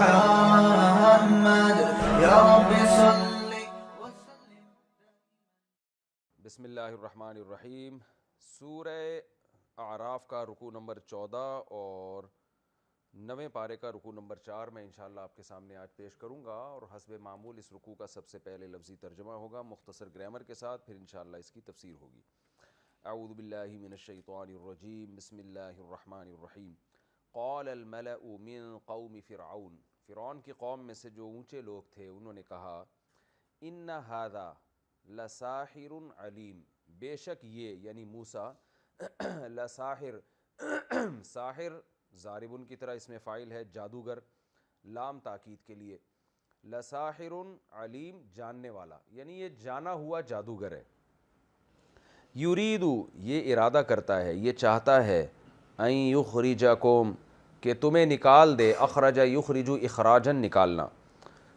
محمد یا رب صلی وسلم. بسم اللہ الرحمن الرحیم. سورہ اعراف کا رکوع نمبر 14 اور 9ویں پارے کا رکوع نمبر 4 میں انشاءاللہ آپ کے سامنے آج پیش کروں گا، اور حسب معمول اس رکوع کا سب سے پہلے لفظی ترجمہ ہوگا مختصر گرامر کے ساتھ، پھر انشاءاللہ اس کی تفسیر ہوگی. اعوذ باللہ من الشیطان الرجیم. بسم اللہ الرحمن الرحیم. قال الملأ من قوم فرعون، فرعون کی قوم میں سے جو اونچے لوگ تھے انہوں نے کہا، ان ھذا لساحر علیم، بے شک یہ یعنی موسیٰ لساحر، ساحر ضاربن کی طرح اس میں فاعل ہے، جادوگر، لام تاکید کے لیے، لساحر علیم جاننے والا، یعنی یہ جانا ہوا جادوگر ہے. یریدو یہ ارادہ کرتا ہے، یہ چاہتا ہے، ان یخرجکم کہ تمہیں نکال دے، اخرج یخرجو اخراجن نکالنا،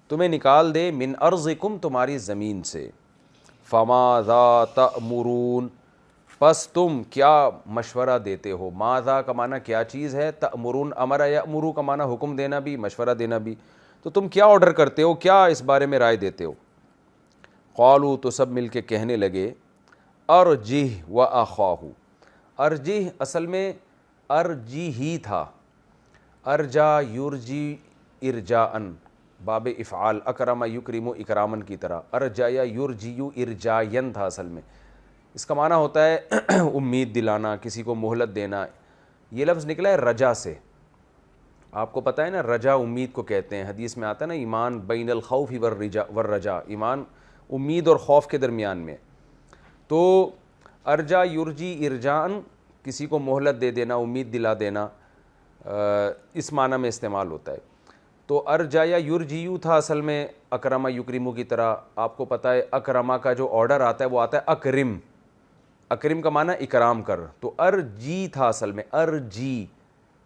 تمہیں نکال دے، من ارضکم تمہاری زمین سے. فماذا تأمرون پس تم کیا مشورہ دیتے ہو. ماذا کا معنی کیا چیز ہے، تأمرون امر یأمرو کا معنی حکم دینا بھی، مشورہ دینا بھی. تو تم کیا آرڈر کرتے ہو، کیا اس بارے میں رائے دیتے ہو. قالوا تو سب مل کے کہنے لگے، ارجہ واخاہ، ارجہ اصل میں ارجی ہی تھا، ارجا یرجی ارجاءن باب افعال، اکرم یکرم اکرامن کی طرح، ارجا یا یرجیو ارجاین تھا اصل میں. اس کا معنی ہوتا ہے امید دلانا، کسی کو مہلت دینا. یہ لفظ نکلا ہے رجا سے. آپ کو پتہ ہے نا رجا امید کو کہتے ہیں، حدیث میں آتا ہے نا ایمان بین الخوف والرجا، ایمان امید اور خوف کے درمیان میں. تو ارجا یرجی ارجان کسی کو مہلت دے دینا، امید دلا دینا، اس معنی میں استعمال ہوتا ہے. تو ارجا یا یرجیو تھا اصل میں اکرما یکرمو کی طرح. آپ کو پتہ ہے اکرما کا جو آرڈر آتا ہے وہ آتا ہے اکرم، اکرم کا معنی اکرام کر. تو ارجی تھا اصل میں، ارجی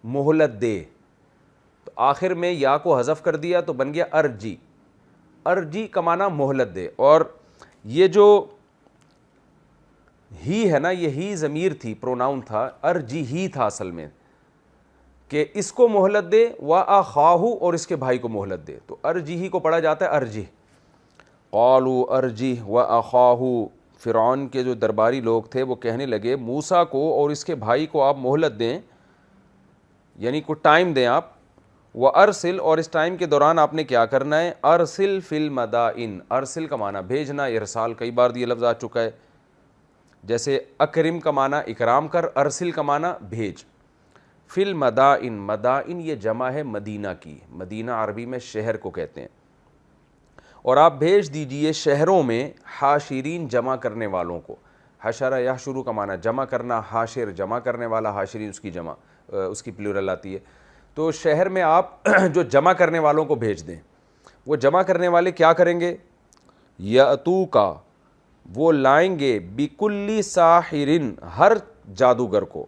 مہلت دے. تو آخر میں یا کو حذف کر دیا تو بن گیا ارجی. ارجی کا معنی مہلت دے. اور یہ جو ہی ہے نا، یہ ہی ضمیر تھی، پروناؤن تھا، ارجی ہی تھا اصل میں، کہ اس کو مہلت دے، وَأَخَاهُ اور اس کے بھائی کو مہلت دے. تو ارجی ہی کو پڑھا جاتا ہے ارجی. قالوا ارجہ وَأَخَاهُ، فرعون کے جو درباری لوگ تھے وہ کہنے لگے موسیٰ کو اور اس کے بھائی کو آپ مہلت دیں، یعنی کوئی ٹائم دیں آپ. وَأَرْسِلْ اور اس ٹائم کے دوران آپ نے کیا کرنا ہے، ارسل فی المدائن، ارسل کا معنی بھیجنا، ارسال کئی بار یہ لفظ آ چکا ہے. جیسے اکرم کا معنی اکرام کر، ارسل کا معنی بھیج. فی المدائن، مدائن یہ جمع ہے مدینہ کی، مدینہ عربی میں شہر کو کہتے ہیں. اور آپ بھیج دیجئے شہروں میں حاشرین جمع کرنے والوں کو. حشر یحشر کا معنی جمع کرنا، حاشر جمع کرنے والا، حاشرین اس کی جمع، اس کی پلورل آتی ہے. تو شہر میں آپ جو جمع کرنے والوں کو بھیج دیں. وہ جمع کرنے والے کیا کریں گے، یاتو کا وہ لائیں گے، بکل ساحرن ہر جادوگر کو،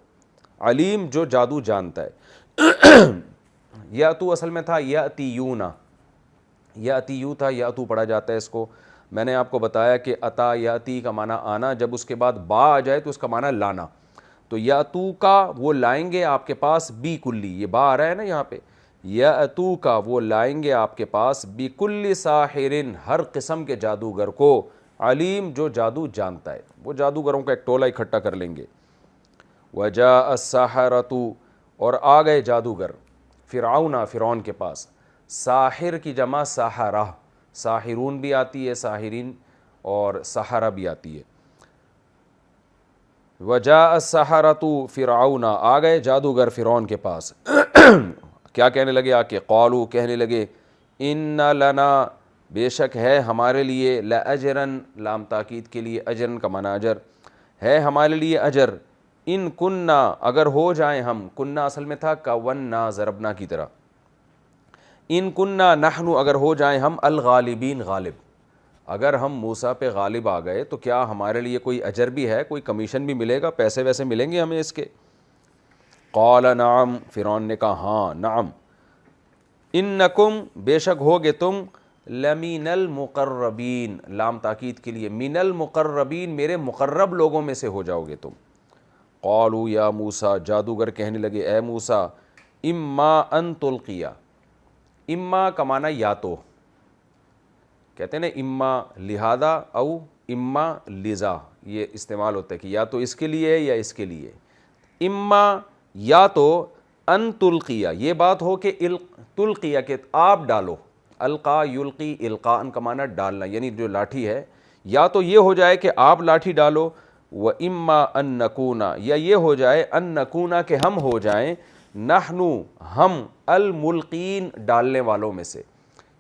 علیم جو جادو جانتا ہے. یاتو اصل میں تھا یاتیونا، یاتیو تھا، یاتو پڑھا جاتا ہے اس کو. میں نے آپ کو بتایا کہ اتا یاتی کا معنی آنا، جب اس کے بعد با آ جائے تو اس کا معنی لانا. تو یاتو کا وہ لائیں گے آپ کے پاس، بی کلی، یہ با آ رہا ہے نا یہاں پہ، یاتو کا وہ لائیں گے آپ کے پاس، بکل ساحرن ہر قسم کے جادوگر کو، علیم جو جادو جانتا ہے. وہ جادوگروں کا ایک ٹولہ اکٹھا کر لیں گے. وجاء السحرۃ اور آ گئے جادوگر، فرعون کے پاس. ساحر کی جمع سحرہ، ساحرون بھی آتی ہے، ساحرین اور سحرہ بھی آتی ہے. وجاء السحرۃ فرعون آ گئے جادوگر فرعون کے پاس. کیا کہنے لگے آ کے، قالوا کہنے لگے، ان لنا بے شک ہے ہمارے لیے، لاجرن لام تاکید کے لیے، اجرن کا معنی اجر ہے، ہمارے لیے اجر، ان کننا اگر ہو جائیں ہم، کننا اصل میں تھا کوننا ضربنا کی طرح، ان کننا نحن اگر ہو جائیں ہم، الغالبین غالب، اگر ہم موسیٰ پہ غالب آ گئے تو کیا ہمارے لیے کوئی اجر بھی ہے، کوئی کمیشن بھی ملے گا، پیسے ویسے ملیں گے ہمیں اس کے. قال نعم فرعون نے کہا ہاں نعم، انکم بے شک ہوگے تم، لمن المقربین لام تاکید کے لیے، من المقربین میرے مقرب لوگوں میں سے ہو جاؤ گے تم. قالوا یا موسیٰ جادوگر کہنے لگے اے موسیٰ، اما ان تلقیا، اما کا معنی یا تو، کہتے ہیں نا اما لہذا او اما لذا، یہ استعمال ہوتا ہے کہ یا تو اس کے لیے یا اس کے لیے. اما یا تو ان تلقیہ، یہ بات ہو کہ تلقیہ کہ آپ ڈالو، القا یلقی القاء کا معنی ڈالنا، یعنی جو لاٹھی ہے یا تو یہ ہو جائے کہ آپ لاٹھی ڈالو، و اما ان نکونا، یا یہ ہو جائے ان نکونا کہ ہم ہو جائیں، نحنو ہم، الملقین ڈالنے والوں میں سے،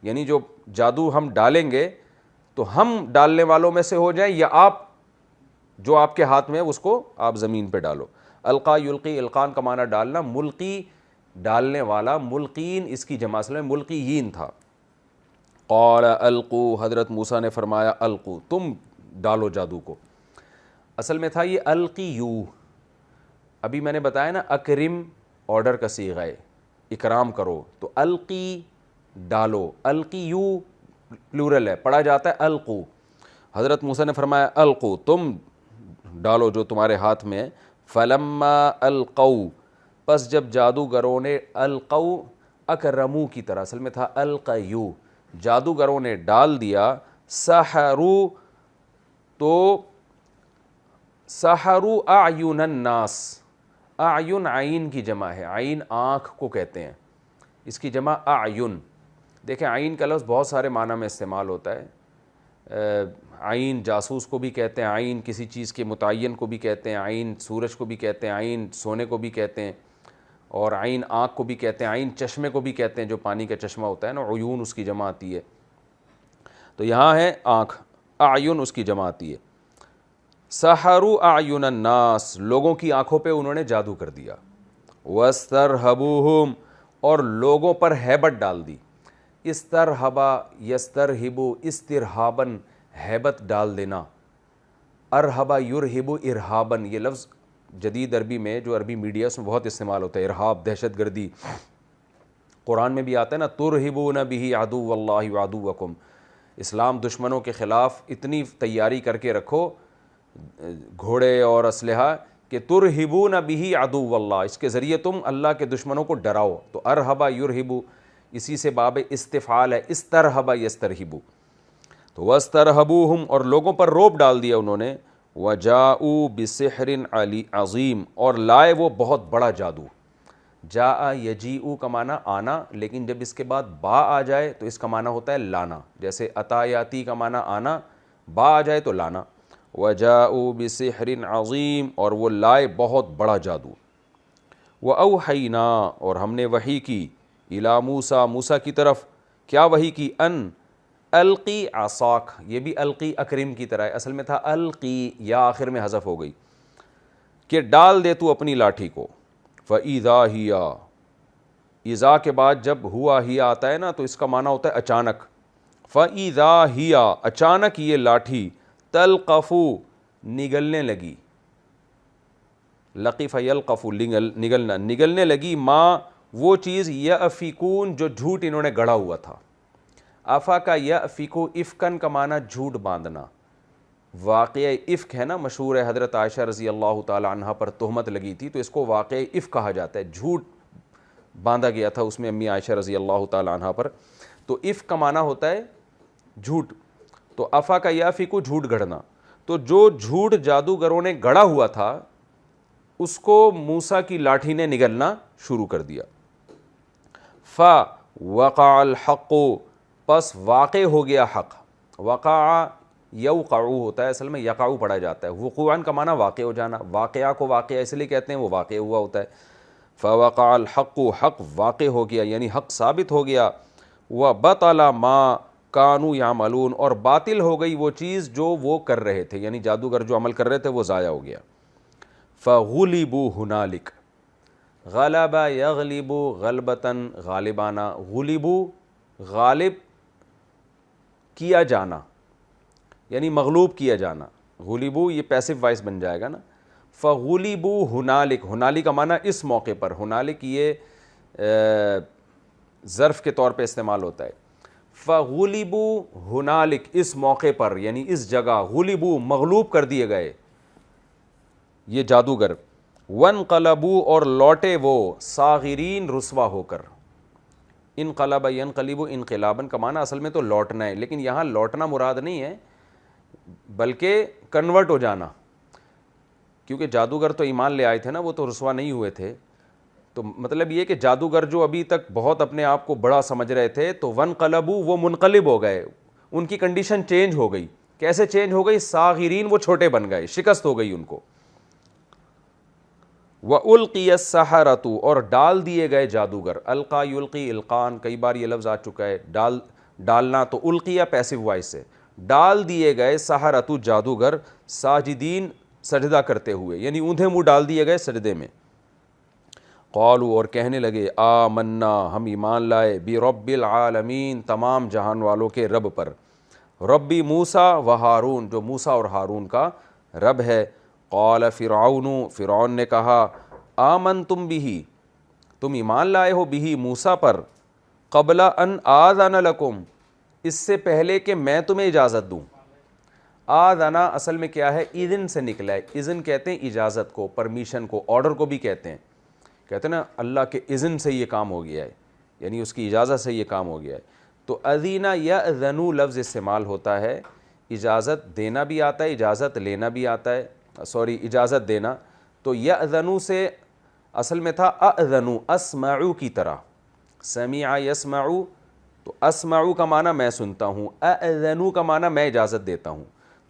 یعنی جو جادو ہم ڈالیں گے تو ہم ڈالنے والوں میں سے ہو جائیں، یا آپ جو آپ کے ہاتھ میں ہے اس کو آپ زمین پہ ڈالو. القا یلقی القان کا معنی ڈالنا، ملقی ڈالنے والا، ملقین اس کی جمع اصل میں ملقیین تھا. قال القو، حضرت موسیٰ نے فرمایا القو، تم ڈالو جادو کو. اصل میں تھا یہ القیو، ابھی میں نے بتایا نا اکرم آرڈر کا صیغہ ہے، اکرام کرو، تو القی ڈالو، القیو پلورل ہے، پڑھا جاتا ہے القو. حضرت موسیٰ نے فرمایا القو، تم ڈالو جو تمہارے ہاتھ میں ہے. فلما القو، پس جب جادوگروں نے، القو اکرمو کی طرح، اصل میں تھا القیو، جادوگروں نے ڈال دیا، سحرو، تو سحرو اعین الناس، اعین عین کی جمع ہے، عین آنکھ کو کہتے ہیں، اس کی جمع اعین. دیکھیں عین کا لفظ بہت سارے معنی میں استعمال ہوتا ہے. عین جاسوس کو بھی کہتے ہیں، عین کسی چیز کے متعین کو بھی کہتے ہیں، عین سورج کو بھی کہتے ہیں، عین سونے کو بھی کہتے ہیں، اور عین آنکھ کو بھی کہتے ہیں، عین چشمے کو بھی کہتے ہیں، جو پانی کا چشمہ ہوتا ہے نا، عیون اس کی جمع آتی ہے. تو یہاں ہے آنکھ، اعین اس کی جمع آتی ہے. سحروا اعین الناس، لوگوں کی آنکھوں پہ انہوں نے جادو کر دیا. واسترہبوہم، اور لوگوں پر ہیبت ڈال دی. استرہبا یسترہبو، استرہابن ہیبت ڈال دینا، ارہبا یرہبو ارہابن، یہ لفظ جدید عربی میں جو عربی میڈیا اس میں بہت استعمال ہوتا ہے، ارہاب، دہشت گردی. قرآن میں بھی آتا ہے نا ترہبون بہ عدو اللہ وعدوکم، اسلام دشمنوں کے خلاف اتنی تیاری کر کے رکھو، گھوڑے اور اسلحہ، کہ ترہبون بہ عدو اللہ، اس کے ذریعے تم اللہ کے دشمنوں کو ڈراؤ. تو ارہبا یرہبو اسی سے باب استفعال ہے، استرہبا یسترہبو. تو واسترہبوہم، اور لوگوں پر روب ڈال دیا انہوں نے. وجاؤوا بسحر عظیم، اور لائے وہ بہت بڑا جادو. جاء یجیء کا معنی آنا، لیکن جب اس کے بعد با آ جائے تو اس کا معنی ہوتا ہے لانا، جیسے اتا یاتی کا معنی آنا، با آ جائے تو لانا. وجاؤوا بسحر عظیم، اور وہ لائے بہت بڑا جادو. واوحینا، اور ہم نے وحی کی، الی موسیٰ، موسیٰ کی طرف. کیا وحی کی؟ ان القی عصاک، یہ بھی القی اکرم کی طرح ہے، اصل میں تھا القی، یا آخر میں حذف ہو گئی، کہ ڈال دے تو اپنی لاٹھی کو. فَإِذَا هِيَ، اذا کے بعد جب ہوا ہی آتا ہے نا تو اس کا معنی ہوتا ہے اچانک. فَإِذَا هِيَ، اچانک یہ لاٹھی، تلقف، نگلنے لگی، لقف یلقف، نگلنا، نگلنے لگی، ماں وہ چیز، یأفکون، جو جھوٹ انہوں نے گڑھا ہوا تھا. افا کا یأفکو، افکن کا معنی جھوٹ باندھنا. واقعہ افک ہے نا، مشہور ہے، حضرت عائشہ رضی اللہ تعالی عنہ پر تہمت لگی تھی تو اس کو واقعہ افک کہا جاتا ہے، جھوٹ باندھا گیا تھا اس میں امی عائشہ رضی اللہ تعالی عنہ پر. تو افک کا معنی ہوتا ہے جھوٹ. تو افا کا یأفکو، جھوٹ گڑھنا. تو جو جھوٹ جادوگروں نے گڑھا ہوا تھا اس کو موسیٰ کی لاٹھی نے نگلنا شروع کر دیا. فوقع الحق، پس واقع ہو گیا حق. وقع یوقعو ہوتا ہے، اصل میں یقعو پڑھا جاتا ہے. وقوعاً کا معنی واقع ہو جانا، واقعہ کو واقعہ اس لیے کہتے ہیں وہ واقع ہوا ہوتا ہے. فوقع الحق، حق واقع ہو گیا، یعنی حق ثابت ہو گیا. وبطل ما کانوا یعملون، اور باطل ہو گئی وہ چیز جو وہ کر رہے تھے، یعنی جادوگر جو عمل کر رہے تھے وہ ضائع ہو گیا. فغلبوا ہنالک، غلب یغلب غلبتاً، غالبانہ، غلبوا غالب کیا جانا، یعنی مغلوب کیا جانا. غلبوا یہ پیسو وائس بن جائے گا نا. فغلبوا ہنالک، ہنالک کا معنی اس موقع پر، ہنالک یہ ظرف کے طور پہ استعمال ہوتا ہے. فغلبوا ہنالک، اس موقع پر، یعنی اس جگہ. غلبوا مغلوب کر دیے گئے یہ جادوگر. وانقلبوا، اور لوٹے وہ، صاغرین رسوا ہو کر. انقلب ینقلب انقلابن کا معنی اصل میں تو لوٹنا ہے، لیکن یہاں لوٹنا مراد نہیں ہے بلکہ کنورٹ ہو جانا، کیونکہ جادوگر تو ایمان لے آئے تھے نا، وہ تو رسوا نہیں ہوئے تھے. تو مطلب یہ کہ جادوگر جو ابھی تک بہت اپنے آپ کو بڑا سمجھ رہے تھے تو ونقلبوا، وہ منقلب ہو گئے، ان کی کنڈیشن چینج ہو گئی. کیسے چینج ہو گئی؟ صاغرین، وہ چھوٹے بن گئے، شکست ہو گئی ان کو. وَأُلْقِيَ السَّحَرَةُ، اور ڈال دیے گئے جادوگر. القا یلقی القان، کئی بار یہ لفظ آ چکا ہے. ڈالنا تو القیہ پیسو وائس سے، ڈال دیے گئے سحرۃ جادوگر، ساجدین سجدہ کرتے ہوئے، یعنی اوندھے منہ ڈال دیے گئے سجدے میں. قالوا، اور کہنے لگے، آمنا، ہم ایمان لائے، برب العالمین، تمام جہان والوں کے رب پر. ربی موسیٰ و ہارون، جو موسیٰ اور ہارون کا رب ہے. قال فرعون، فرعون نے کہا، آمنتم بہ، تم ایمان لائے ہو بہ، موسیٰ پر، قبل ان آذن لکم، اس سے پہلے کہ میں تمہیں اجازت دوں. آذنا اصل میں کیا ہے؟ اذن سے نکلا ہے. اذن کہتے ہیں اجازت کو، پرمیشن کو، آرڈر کو بھی کہتے ہیں. کہتے ہیں نا اللہ کے اذن سے یہ کام ہو گیا ہے، یعنی اس کی اجازت سے یہ کام ہو گیا ہے. تو اذینا یأذن لفظ استعمال ہوتا ہے، اجازت دینا بھی آتا ہے، اجازت لینا بھی آتا ہے. اجازت دینا. تو یأذن سے اصل میں تھا اذن، اسمعو کی طرح، سمع یسمع، تو اسمع کا معنی میں سنتا ہوں، اذن کا معنی میں اجازت دیتا ہوں.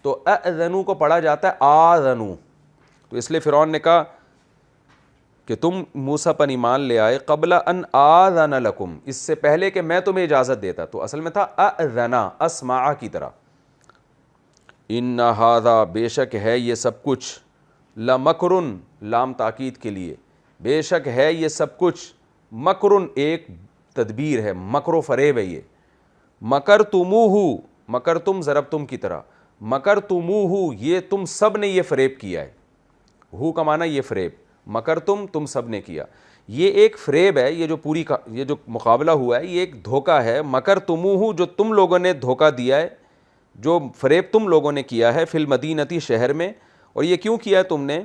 تو اذن کو پڑھا جاتا ہے آذن. تو اس لیے فرعون نے کہا کہ تم موسیٰ پر ایمان لے آئے، قبل ان آذن لکم، اس سے پہلے کہ میں تمہیں اجازت دیتا. تو اصل میں تھا اذنا، اسمع کی طرح. ان ھذا، بے شک ہے یہ سب کچھ، لمکرن، لام تاکید کے لیے، بے شک ہے یہ سب کچھ، مکرن، ایک تدبیر ہے، مکر و فریب ہے یہ. مکرتموہ، مکرتم ضربتم کی طرح، مکرتموہ، یہ تم سب نے یہ فریب کیا ہے. ہو کا معنی یہ فریب، مکرتم، تم سب نے کیا. یہ ایک فریب ہے، یہ جو یہ جو مقابلہ ہوا ہے یہ ایک دھوکہ ہے. مکرتموہ، جو تم لوگوں نے دھوکہ دیا ہے، جو فریب تم لوگوں نے کیا ہے، فی المدینتی، شہر میں. اور یہ کیوں کیا ہے تم نے؟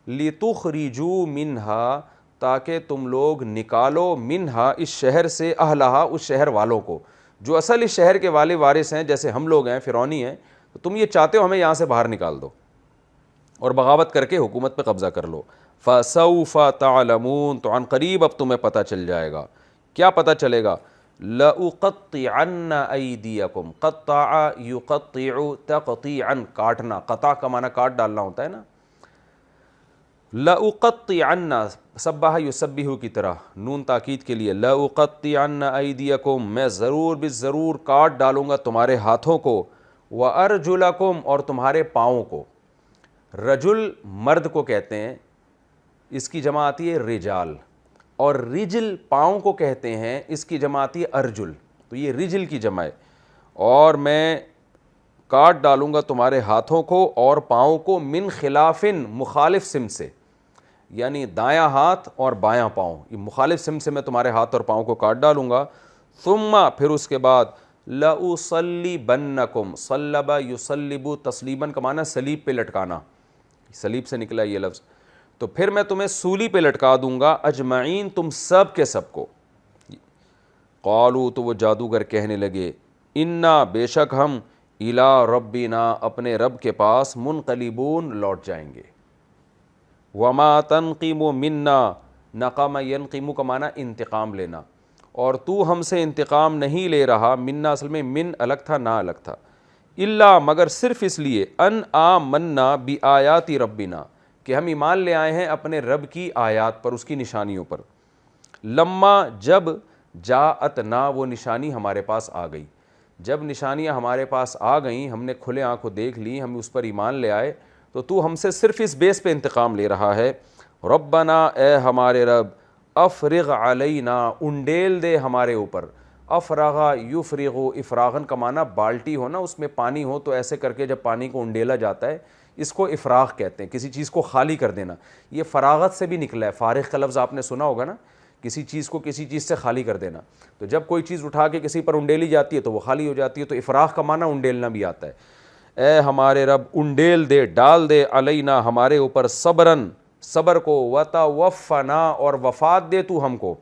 لِتُخْرِجُوا مِنْہا، تاکہ تم لوگ نکالو، منہا، اس شہر سے، اہلہا، اس شہر والوں کو، جو اصل اس شہر کے والے وارث ہیں، جیسے ہم لوگ ہیں، فرعونی ہیں. تو تم یہ چاہتے ہو ہمیں یہاں سے باہر نکال دو اور بغاوت کر کے حکومت پہ قبضہ کر لو. فَسَوْفَ تَعْلَمُونَ، تو عن قریب اب تمہیں پتہ چل جائے گا. کیا پتہ چلے گا؟ لَأُقَطِّعَنَّ أَيْدِيَكُمْ، قَطَّعَ يُقَطِّعُ تَقْطِيعًا، کاٹنا، قطع کا معنی کاٹ ڈالنا ہوتا ہے نا. لَأُقَطِّعَنَّ، سبح یسبح کی طرح، نون تاکید کے لیے، لَأُقَطِّعَنَّ أَيْدِيَكُمْ، میں ضرور بالضرور کاٹ ڈالوں گا تمہارے ہاتھوں کو، وَأَرْجُلَكُمْ، اور تمہارے پاؤں کو. رجل مرد کو کہتے ہیں، اس کی جمع آتی ہے رجال، اور رجل پاؤں کو کہتے ہیں، اس کی جمع آتی ہے ارجل. تو یہ رجل کی جمع ہے. اور میں کاٹ ڈالوں گا تمہارے ہاتھوں کو اور پاؤں کو، من خلافن، مخالف سمت سے، یعنی دایاں ہاتھ اور بایاں پاؤں، یہ مخالف سمت سے میں تمہارے ہاتھ اور پاؤں کو کاٹ ڈالوں گا. ثم، پھر اس کے بعد، لَأُصَلِّبَنَّكُمْ، صَلَّبَ يُصَلِّبُ، تسلیباً کا معنی سلیب پہ لٹکانا، سلیب سے نکلا یہ لفظ. تو پھر میں تمہیں سولی پہ لٹکا دوں گا، اجمعین، تم سب کے سب کو. قالوا، تو وہ جادوگر کہنے لگے، انا، بے شک ہم، الی ربنا، اپنے رب کے پاس، منقلبون، لوٹ جائیں گے. وما تنقم منا، نقم ینقم کا معنی انتقام لینا، اور تو ہم سے انتقام نہیں لے رہا. منا اصل میں من الگ تھا، نہ الگ تھا. الا، مگر صرف اس لیے، ان آمنا بآیات ربنا، کہ ہم ایمان لے آئے ہیں اپنے رب کی آیات پر، اس کی نشانیوں پر. لما، جب، جاءتنا، وہ نشانی ہمارے پاس آ گئی. جب نشانیاں ہمارے پاس آ گئیں، ہم نے کھلے آنکھوں دیکھ لی، ہم اس پر ایمان لے آئے، تو ہم سے صرف اس بیس پہ انتقام لے رہا ہے. ربنا، اے ہمارے رب، افرغ علینا، انڈیل دے ہمارے اوپر. افرغ یفرغ، افراغن کا معنی بالٹی ہو نا، اس میں پانی ہو تو ایسے کر کے جب پانی کو انڈیلا جاتا ہے، اس کو افراغ کہتے ہیں، کسی چیز کو خالی کر دینا. یہ فراغت سے بھی نکلا ہے، فارغ کا لفظ آپ نے سنا ہوگا نا، کسی چیز کو کسی چیز سے خالی کر دینا. تو جب کوئی چیز اٹھا کے کسی پر انڈیلی جاتی ہے تو وہ خالی ہو جاتی ہے. تو افراغ کا معنی انڈیلنا بھی آتا ہے. اے ہمارے رب، انڈیل دے، ڈال دے، علینا، ہمارے اوپر، صبرن، صبر کو، وتوفنا، اور وفات دے تو ہم کو،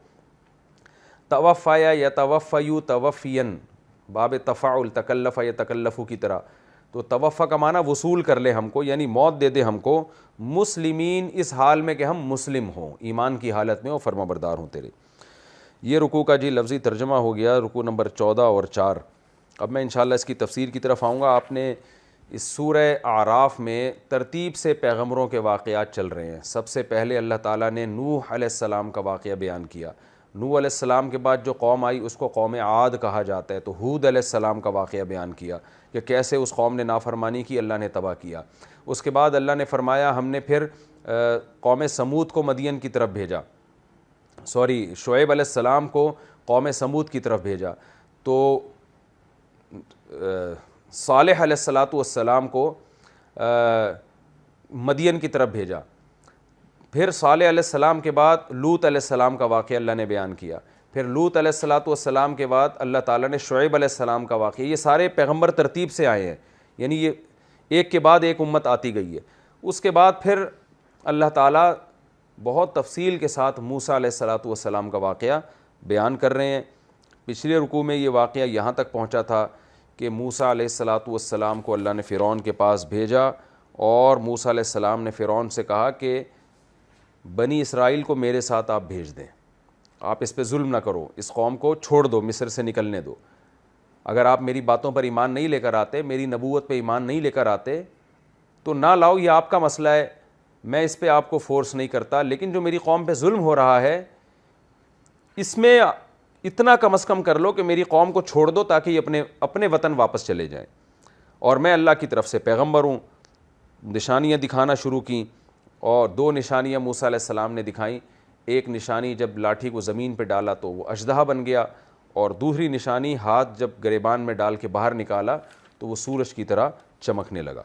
توفیا یتوفیو توفین، باب تفاعل، تکلف یتکلفو کی طرح. تو توفا کا معنی وصول کر لے ہم کو، یعنی موت دے دے ہم کو، مسلمین اس حال میں کہ ہم مسلم ہوں، ایمان کی حالت میں ہوں، فرما بردار ہوں تیرے. یہ رکوع کا جی لفظی ترجمہ ہو گیا، رکوع نمبر 14 اور 4. اب میں انشاءاللہ اس کی تفسیر کی طرف آؤں گا. آپ نے اس سورہ اعراف میں ترتیب سے پیغمبروں کے واقعات چل رہے ہیں. سب سے پہلے اللہ تعالیٰ نے نوح علیہ السلام کا واقعہ بیان کیا. نوح علیہ السلام کے بعد جو قوم آئی اس کو قوم عاد کہا جاتا ہے. تو ہود علیہ السلام کا واقعہ بیان کیا کہ کیسے اس قوم نے نافرمانی کی، اللہ نے تباہ کیا. اس کے بعد اللہ نے فرمایا ہم نے پھر قوم سمود کو مدین کی طرف بھیجا، شعیب علیہ السلام کو قوم سمود کی طرف بھیجا. تو صالح علیہ السلام کو مدین کی طرف بھیجا. پھر صالح علیہ السلام کے بعد لوط علیہ السلام کا واقعہ اللہ نے بیان کیا. پھر لوط علیہ السلام کے بعد اللہ تعالیٰ نے شعیب علیہ السلام کا واقعہ. یہ سارے پیغمبر ترتیب سے آئے ہیں، یعنی یہ ایک کے بعد ایک امت آتی گئی ہے. اس کے بعد پھر اللہ تعالیٰ بہت تفصیل کے ساتھ موسیٰ علیہ السلام کا واقعہ بیان کر رہے ہیں. پچھلے رکوع میں یہ واقعہ یہاں تک پہنچا تھا کہ موسیٰ علیہ السلام کو اللہ نے فرعون کے پاس بھیجا، اور موسیٰ علیہ السلام نے فرعون سے کہا کہ بنی اسرائیل کو میرے ساتھ آپ بھیج دیں، آپ اس پہ ظلم نہ کرو، اس قوم کو چھوڑ دو، مصر سے نکلنے دو. اگر آپ میری باتوں پر ایمان نہیں لے کر آتے، میری نبوت پہ ایمان نہیں لے کر آتے تو نہ لاؤ، یہ آپ کا مسئلہ ہے، میں اس پہ آپ کو فورس نہیں کرتا. لیکن جو میری قوم پہ ظلم ہو رہا ہے اس میں اتنا کم از کم کر لو کہ میری قوم کو چھوڑ دو تاکہ یہ اپنے وطن واپس چلے جائیں. اور میں اللہ کی طرف سے پیغمبر ہوں. نشانیاں دکھانا شروع کیں، اور 2 نشانیاں موسیٰ علیہ السلام نے دکھائیں. ایک نشانی جب لاٹھی کو زمین پہ ڈالا تو وہ اژدہا بن گیا، اور دوسری نشانی ہاتھ جب گریبان میں ڈال کے باہر نکالا تو وہ سورج کی طرح چمکنے لگا.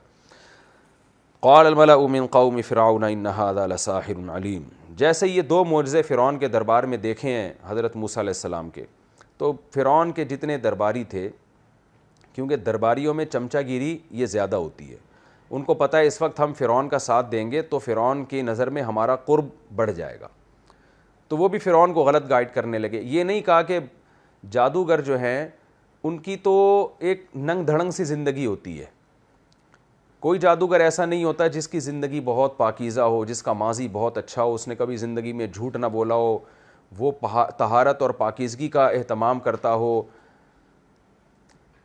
قال الملأ من قوم فرعون ان هذا لساحر علیم. جیسے یہ 2 معجزے فرعون کے دربار میں دیکھے ہیں حضرت موسیٰ علیہ السلام کے، تو فرعون کے جتنے درباری تھے، کیونکہ درباریوں میں چمچہ گیری یہ زیادہ ہوتی ہے، ان کو پتہ ہے اس وقت ہم فرعون کا ساتھ دیں گے تو فرعون کی نظر میں ہمارا قرب بڑھ جائے گا، تو وہ بھی فرعون کو غلط گائیڈ کرنے لگے. یہ نہیں کہا کہ جادوگر جو ہیں ان کی تو ایک ننگ دھڑنگ سی زندگی ہوتی ہے. کوئی جادوگر ایسا نہیں ہوتا جس کی زندگی بہت پاکیزہ ہو، جس کا ماضی بہت اچھا ہو، اس نے کبھی زندگی میں جھوٹ نہ بولا ہو، وہ طہارت اور پاکیزگی کا اہتمام کرتا ہو.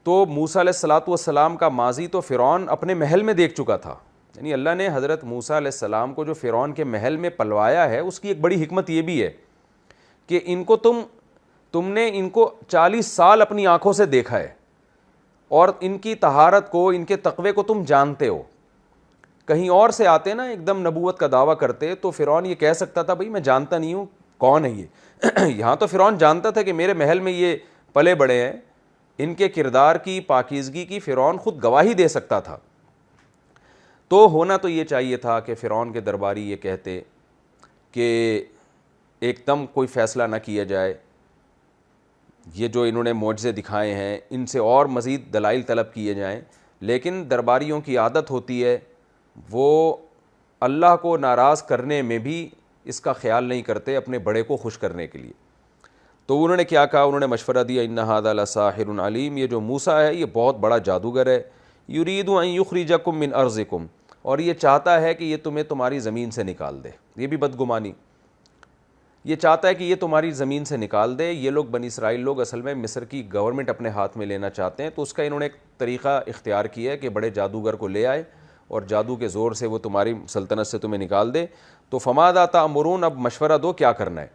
تو موسیٰ علیہ السلام کا ماضی تو فرعون اپنے محل میں دیکھ چکا تھا. یعنی اللہ نے حضرت موسیٰ علیہ السلام کو جو فرعون کے محل میں پلوایا ہے، اس کی ایک بڑی حکمت یہ بھی ہے کہ ان کو تم نے ان کو 40 سال اپنی آنکھوں سے دیکھا ہے، اور ان کی طہارت کو، ان کے تقوی کو تم جانتے ہو. کہیں اور سے آتے نا ایک دم نبوت کا دعویٰ کرتے تو فرعون یہ کہہ سکتا تھا بھئی میں جانتا نہیں ہوں کون ہے یہ. یہاں تو فرعون جانتا تھا کہ میرے محل میں یہ پلے بڑے ہیں، ان کے کردار کی پاکیزگی کی فرعون خود گواہی دے سکتا تھا. تو ہونا تو یہ چاہیے تھا کہ فرعون کے درباری یہ کہتے کہ ایک دم کوئی فیصلہ نہ کیا جائے، یہ جو انہوں نے معجزے دکھائے ہیں ان سے اور مزید دلائل طلب کیے جائیں. لیکن درباریوں کی عادت ہوتی ہے وہ اللہ کو ناراض کرنے میں بھی اس کا خیال نہیں کرتے اپنے بڑے کو خوش کرنے کے لیے. تو انہوں نے کیا کہا، انہوں نے مشورہ دیا ان ھذا لساحر علیم، یہ جو موسیٰ ہے یہ بہت بڑا جادوگر ہے. یرید ان یخرجکم من ارضکم، اور یہ چاہتا ہے کہ یہ تمہیں تمہاری زمین سے نکال دے. یہ بھی بدگمانی، یہ چاہتا ہے کہ یہ تمہاری زمین سے نکال دے. یہ لوگ بنی اسرائیل لوگ اصل میں مصر کی گورنمنٹ اپنے ہاتھ میں لینا چاہتے ہیں، تو اس کا انہوں نے ایک طریقہ اختیار کیا ہے کہ بڑے جادوگر کو لے آئے اور جادو کے زور سے وہ تمہاری سلطنت سے تمہیں نکال دے. تو فماذا تأمرون، اب مشورہ دو کیا کرنا ہے.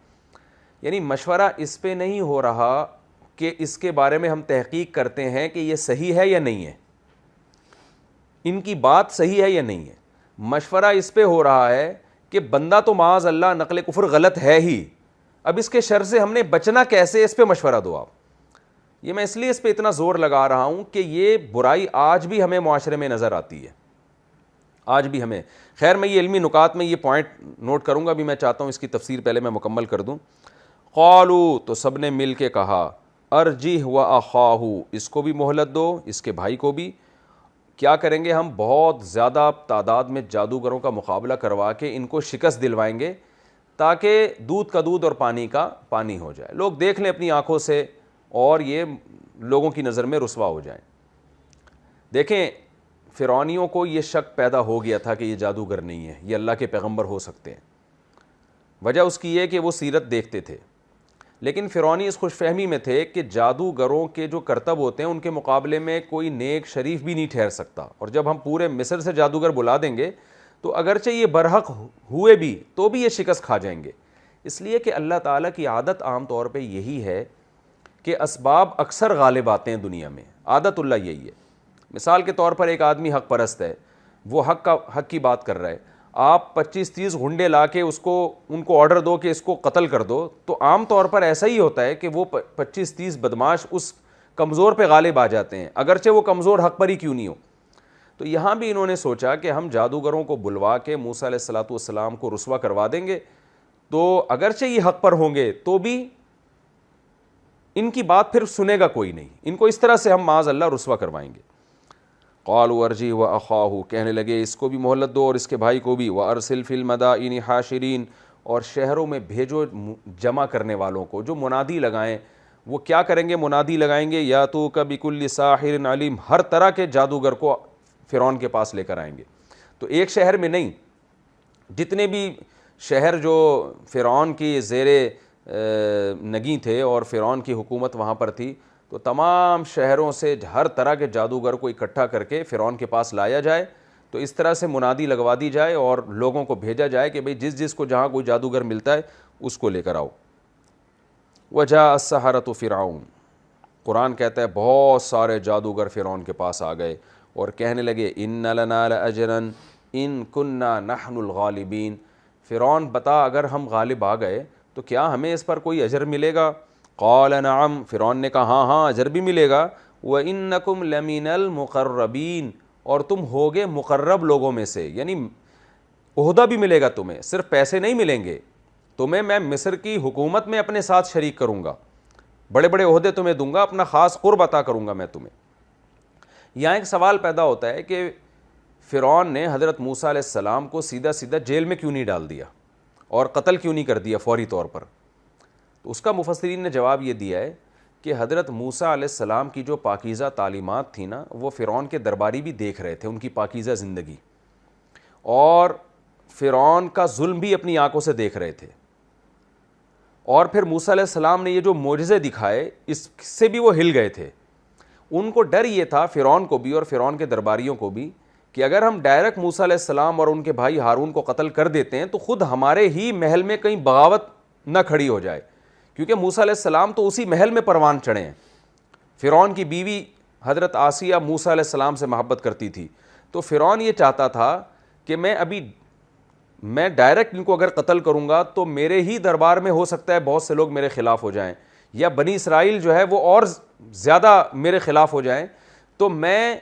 یعنی مشورہ اس پہ نہیں ہو رہا کہ اس کے بارے میں ہم تحقیق کرتے ہیں کہ یہ صحیح ہے یا نہیں ہے، ان کی بات صحیح ہے یا نہیں ہے. مشورہ اس پہ ہو رہا ہے کہ بندہ تو معاذ اللہ نقل کفر غلط ہے ہی، اب اس کے شر سے ہم نے بچنا کیسے، اس پہ مشورہ دو آپ. یہ میں اس لیے اس پہ اتنا زور لگا رہا ہوں کہ یہ برائی آج بھی ہمیں معاشرے میں نظر آتی ہے، آج بھی ہمیں. خیر میں یہ علمی نکات میں یہ پوائنٹ نوٹ کروں گا، بھی میں چاہتا ہوں اس کی تفسیر پہلے میں مکمل کر دوں. قالوا، تو سب نے مل کے کہا، ارجہ واخاہ، اس کو بھی مہلت دو، اس کے بھائی کو بھی. کیا کریں گے ہم، بہت زیادہ تعداد میں جادوگروں کا مقابلہ کروا کے ان کو شکست دلوائیں گے تاکہ دودھ کا دودھ اور پانی کا پانی ہو جائے, لوگ دیکھ لیں اپنی آنکھوں سے اور یہ لوگوں کی نظر میں رسوا ہو جائیں. دیکھیں فرعونیوں کو یہ شک پیدا ہو گیا تھا کہ یہ جادوگر نہیں ہے, یہ اللہ کے پیغمبر ہو سکتے ہیں. وجہ اس کی یہ کہ وہ سیرت دیکھتے تھے, لیکن فرعونی اس خوش فہمی میں تھے کہ جادوگروں کے جو کرتب ہوتے ہیں ان کے مقابلے میں کوئی نیک شریف بھی نہیں ٹھہر سکتا, اور جب ہم پورے مصر سے جادوگر بلا دیں گے تو اگرچہ یہ برحق ہوئے بھی تو بھی یہ شکست کھا جائیں گے. اس لیے کہ اللہ تعالیٰ کی عادت عام طور پہ یہی ہے کہ اسباب اکثر غالب آتے ہیں دنیا میں, عادت اللہ یہی ہے. مثال کے طور پر ایک آدمی حق پرست ہے, وہ حق کی بات کر رہا ہے, آپ 25-30 غنڈے لا کے ان کو آرڈر دو کہ اس کو قتل کر دو, تو عام طور پر ایسا ہی ہوتا ہے کہ وہ 25-30 بدماش اس کمزور پہ غالب آ جاتے ہیں, اگرچہ وہ کمزور حق پر ہی کیوں نہیں ہو. تو یہاں بھی انہوں نے سوچا کہ ہم جادوگروں کو بلوا کے موسیٰ علیہ الصلوۃ والسلام کو رسوا کروا دیں گے, تو اگرچہ یہ حق پر ہوں گے تو بھی ان کی بات پھر سنے گا کوئی نہیں, ان کو اس طرح سے ہم معاذ اللہ رسوا کروائیں گے. قالوا ارجع واخاه, کہنے لگے اس کو بھی مہلت دو اور اس کے بھائی کو بھی. وارسل فی المدائن حاشرین, اور شہروں میں بھیجو جمع کرنے والوں کو جو منادی لگائیں. وہ کیا کریں گے؟ منادی لگائیں گے یاتوک بکل ساحر علیم, ہر طرح کے جادوگر کو فرعون کے پاس لے کر آئیں گے. تو ایک شہر میں نہیں, جتنے بھی شہر جو فرعون کی زیر نگیں تھے اور فرعون کی حکومت وہاں پر تھی, تو تمام شہروں سے ہر طرح کے جادوگر کو اکٹھا کر کے فرعون کے پاس لایا جائے. تو اس طرح سے منادی لگوا دی جائے اور لوگوں کو بھیجا جائے کہ بھئی جس کو جہاں کوئی جادوگر ملتا ہے اس کو لے کر آؤ. وجاء السحرۃ فرعون, قرآن کہتا ہے بہت سارے جادوگر فرعون کے پاس آ گئے اور کہنے لگے ان لنا لاجرا ان کننا نحن الغالبین. فرعون بتا اگر ہم غالب آ گئے تو کیا ہمیں اس پر کوئی اجر ملے گا؟ قال نعم, فرعون نے کہا ہاں اجر بھی ملے گا. وَإِنَّكُمْ لَمِنَ الْمُقَرَّبِينَ, اور تم ہوگے مقرب لوگوں میں سے, یعنی عہدہ بھی ملے گا تمہیں, صرف پیسے نہیں ملیں گے تمہیں, میں مصر کی حکومت میں اپنے ساتھ شریک کروں گا, بڑے بڑے عہدے تمہیں دوں گا, اپنا خاص قرب عطا کروں گا میں تمہیں. یہاں ایک سوال پیدا ہوتا ہے کہ فرعون نے حضرت موسیٰ علیہ السلام کو سیدھا سیدھا جیل میں کیوں نہیں ڈال دیا اور قتل کیوں نہیں کر دیا فوری طور پر؟ تو اس کا مفسرین نے جواب یہ دیا ہے کہ حضرت موسیٰ علیہ السلام کی جو پاکیزہ تعلیمات تھی نا, وہ فرعون کے درباری بھی دیکھ رہے تھے, ان کی پاکیزہ زندگی, اور فرعون کا ظلم بھی اپنی آنکھوں سے دیکھ رہے تھے. اور پھر موسیٰ علیہ السلام نے یہ جو معجزے دکھائے اس سے بھی وہ ہل گئے تھے. ان کو ڈر یہ تھا, فرعون کو بھی اور فرعون کے درباریوں کو بھی, کہ اگر ہم ڈائریکٹ موسیٰ علیہ السلام اور ان کے بھائی ہارون کو قتل کر دیتے ہیں تو خود ہمارے ہی محل میں کہیں بغاوت نہ کھڑی ہو جائے, کیونکہ موسیٰ علیہ السلام تو اسی محل میں پروان چڑھے ہیں. فرعون کی بیوی حضرت آسیہ موسیٰ علیہ السلام سے محبت کرتی تھی, تو فرعون یہ چاہتا تھا کہ میں ڈائریکٹ ان کو اگر قتل کروں گا تو میرے ہی دربار میں ہو سکتا ہے بہت سے لوگ میرے خلاف ہو جائیں, یا بنی اسرائیل جو ہے وہ اور زیادہ میرے خلاف ہو جائیں, تو میں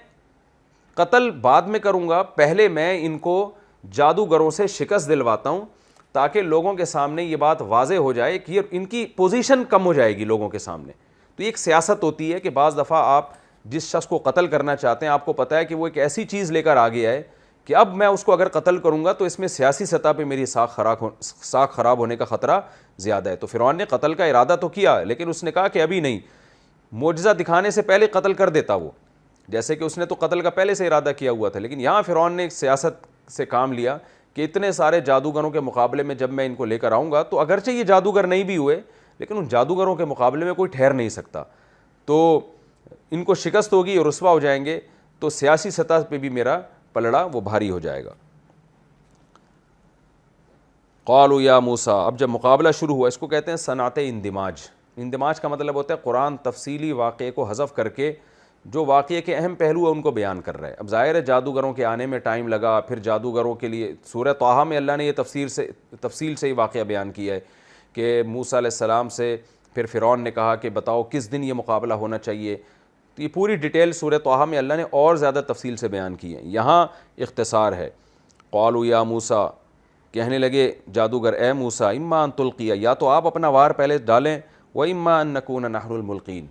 قتل بعد میں کروں گا, پہلے میں ان کو جادوگروں سے شکست دلواتا ہوں تاکہ لوگوں کے سامنے یہ بات واضح ہو جائے کہ ان کی پوزیشن کم ہو جائے گی لوگوں کے سامنے. تو ایک سیاست ہوتی ہے کہ بعض دفعہ آپ جس شخص کو قتل کرنا چاہتے ہیں آپ کو پتہ ہے کہ وہ ایک ایسی چیز لے کر آ گیا ہے کہ اب میں اس کو اگر قتل کروں گا تو اس میں سیاسی سطح پہ میری ساکھ خراب ہونے کا خطرہ زیادہ ہے. تو فرعون نے قتل کا ارادہ تو کیا, لیکن اس نے کہا کہ ابھی نہیں, معجزہ دکھانے سے پہلے قتل کر دیتا وہ, جیسے کہ اس نے تو قتل کا پہلے سے ارادہ کیا ہوا تھا. لیکن یہاں فرعون نے ایک سیاست سے کام لیا کہ اتنے سارے جادوگروں کے مقابلے میں جب میں ان کو لے کر آؤں گا تو اگرچہ یہ جادوگر نہیں بھی ہوئے لیکن ان جادوگروں کے مقابلے میں کوئی ٹھہر نہیں سکتا, تو ان کو شکست ہوگی اور رسوا ہو جائیں گے, تو سیاسی سطح پہ بھی میرا پلڑا وہ بھاری ہو جائے گا. قالوا یا موسیٰ, اب جب مقابلہ شروع ہوا, اس کو کہتے ہیں صنعت اندماج. اندماج کا مطلب ہوتا ہے قرآن تفصیلی واقعے کو حذف کر کے جو واقعے کے اہم پہلو ہیں ان کو بیان کر رہا ہے. اب ظاہر ہے جادوگروں کے آنے میں ٹائم لگا, پھر جادوگروں کے لیے سورہ طٰہٰ میں اللہ نے یہ تفصیل سے یہ واقعہ بیان کیا ہے کہ موسیٰ علیہ السلام سے پھر فرعون نے کہا کہ بتاؤ کس دن یہ مقابلہ ہونا چاہیے. تو یہ پوری ڈیٹیل سورہ طٰہٰ میں اللہ نے اور زیادہ تفصیل سے بیان کی ہے, یہاں اختصار ہے. قالوا یا موسیٰ, کہنے لگے جادوگر اے موسیٰ, اما ان تلقی, یا تو آپ اپنا وار پہلے ڈالیں, و اما ان نکون نحن الملقین,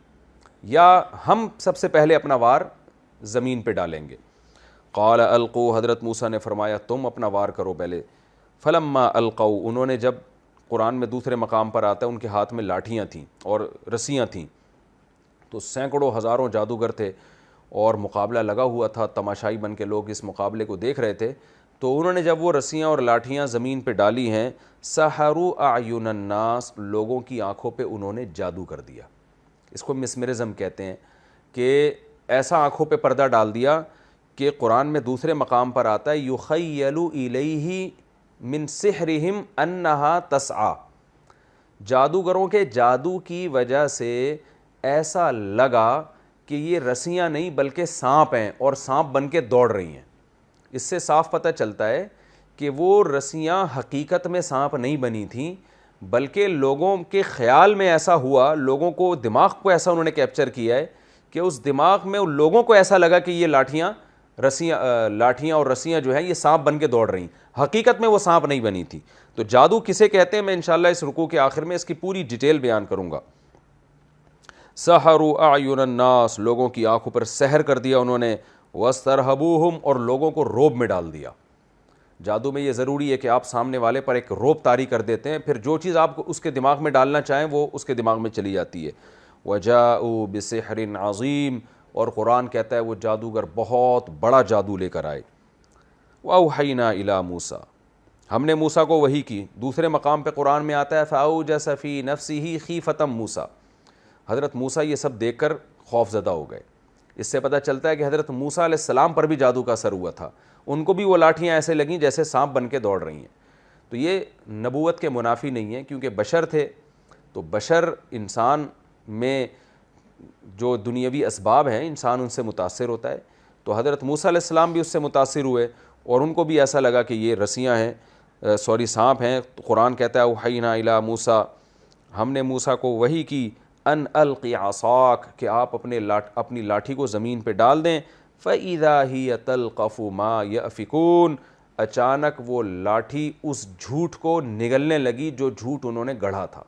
یا ہم سب سے پہلے اپنا وار زمین پہ ڈالیں گے. قال القوا, حضرت موسیٰ نے فرمایا تم اپنا وار کرو پہلے. فلما القوا, انہوں نے جب قرآن میں دوسرے مقام پر آتا ہے ان کے ہاتھ میں لاٹھیاں تھیں اور رسیاں تھیں. تو سینکڑوں ہزاروں جادوگر تھے اور مقابلہ لگا ہوا تھا, تماشائی بن کے لوگ اس مقابلے کو دیکھ رہے تھے. تو انہوں نے جب وہ رسیاں اور لاٹھیاں زمین پہ ڈالی ہیں, سحروا اعین الناس, لوگوں کی آنکھوں پہ انہوں نے جادو کر دیا. اس کو مسمرزم کہتے ہیں کہ ایسا آنکھوں پہ پردہ ڈال دیا کہ قرآن میں دوسرے مقام پر آتا ہے یخیل الیہ من سحرہم انہا تسعی, جادوگروں کے جادو کی وجہ سے ایسا لگا کہ یہ رسیاں نہیں بلکہ سانپ ہیں اور سانپ بن کے دوڑ رہی ہیں. اس سے صاف پتہ چلتا ہے کہ وہ رسیاں حقیقت میں سانپ نہیں بنی تھیں بلکہ لوگوں کے خیال میں ایسا ہوا, لوگوں کو دماغ کو ایسا انہوں نے کیپچر کیا ہے کہ اس دماغ میں ان لوگوں کو ایسا لگا کہ یہ لاٹھیاں اور رسیاں جو ہیں یہ سانپ بن کے دوڑ رہی ہیں, حقیقت میں وہ سانپ نہیں بنی تھی. تو جادو کسے کہتے ہیں میں انشاءاللہ اس رکوع کے آخر میں اس کی پوری ڈیٹیل بیان کروں گا. سحروا اعین الناس, لوگوں کی آنکھوں پر سحر کر دیا انہوں نے, واسترہبوہم, اور لوگوں کو روب میں ڈال دیا. جادو میں یہ ضروری ہے کہ آپ سامنے والے پر ایک روب طاری کر دیتے ہیں, پھر جو چیز آپ اس کے دماغ میں ڈالنا چاہیں وہ اس کے دماغ میں چلی جاتی ہے. وجاءوا بسحر عظیم, اور قرآن کہتا ہے وہ جادوگر بہت بڑا جادو لے کر آئے. واوحینا الی موسیٰ, ہم نے موسیٰ کو وحی کی. دوسرے مقام پہ قرآن میں آتا ہے فاوجس فی نفسہ خیفۃ موسیٰ, حضرت موسیٰ یہ سب دیکھ کر خوف زدہ ہو گئے. اس سے پتہ چلتا ہے کہ حضرت موسیٰ علیہ السلام پر بھی جادو کا اثر ہوا تھا, ان کو بھی وہ لاٹھیاں ایسے لگیں جیسے سانپ بن کے دوڑ رہی ہیں. تو یہ نبوت کے منافی نہیں ہے کیونکہ بشر تھے, تو بشر انسان میں جو دنیاوی اسباب ہیں انسان ان سے متاثر ہوتا ہے. تو حضرت موسیٰ علیہ السلام بھی اس سے متاثر ہوئے اور ان کو بھی ایسا لگا کہ یہ رسیاں ہیں, سانپ ہیں. تو قرآن کہتا ہے اوحینا الی موسیٰ, ہم نے موسیٰ کو وحی کی, ان القی عصاک, کہ آپ اپنی لاٹھی کو زمین پہ ڈال دیں. فاذا ہی تلقف ما یأفکون, اچانک وہ لاٹھی اس جھوٹ کو نگلنے لگی جو جھوٹ انہوں نے گڑھا تھا.